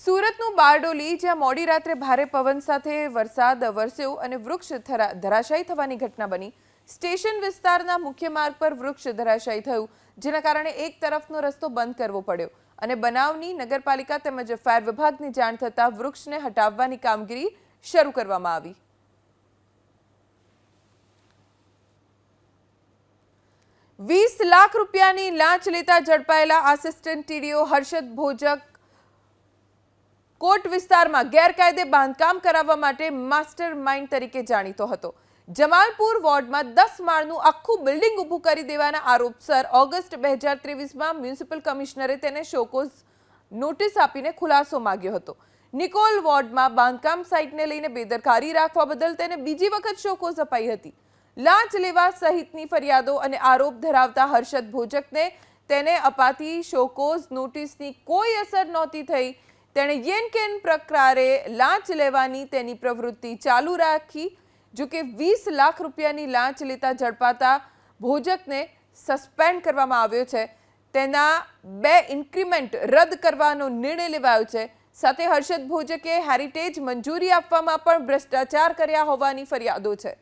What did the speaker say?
સુરતનું બારડોલી, જ્યાં મોડી રાત્રે ભારે પવન સાથે વરસાદ વરસ્યો અને વૃક્ષ ધરાશાયી થવાની ઘટના બની। સ્ટેશન વિસ્તારના મુખ્ય માર્ગ પર વૃક્ષ ધરાશાયી થયું, જેના કારણે એક તરફનો રસ્તો બંધ કરવો પડ્યો અને બનાવની નગરપાલિકા તેમજ ફાયર વિભાગની જાણ થતાં વૃક્ષને હટાવવાની કામગીરી શરૂ કરવામાં આવી। ₹20 લાખ લાંચ લેતા ઝડપાયેલા આસિસ્ટન્ટ ટીડીઓ હર્ષદ ભોજક કોટ વિસ્તારમાં ગેરકાયદે બાંધકામ કરાવવા માટે માસ્ટર માઇન્ડ તરીકે જાણીતો હતો। જમાલપુર વોર્ડમાં 10 માળનું આખું બિલ્ડિંગ ઊભું કરી દેવાના આરોપસર ઓગસ્ટ 2023માં મ્યુનિસિપલ કમિશનરે તેને શોકોઝ નોટિસ આપીને ખુલાસો માંગ્યો હતો। નિકોલ વોર્ડમાં બાંધકામ સાઇટને લઈને બેદરકારી રાખવા બદલ તેને બીજી વખત શોકોઝ અપાઈ હતી। લાંચ લેવા સહિતની ફરિયાદો અને આરોપ ધરાવતા હર્ષદ ભોજકને તેને અપાતી શોકોઝ નોટિસની કોઈ અસર નહોતી થઈ। તેણે યેન કેન પ્રકારે લાંચ લેવાની તેની પ્રવૃત્તિ ચાલુ રાખી। જો કે 20 લાખ રૂપિયાની લાંચ લેતા ઝડપાતા ભોજકને સસ્પેન્ડ કરવામાં આવ્યો છે। તેના 2 ઇન્ક્રીમેન્ટ રદ કરવાનો નિર્ણય લેવાયો છે। સાથે હર્ષદ ભોજકે હેરિટેજ મંજૂરી આપવામાં પણ ભ્રષ્ટાચાર કર્યા હોવાની ફરિયાદો છે।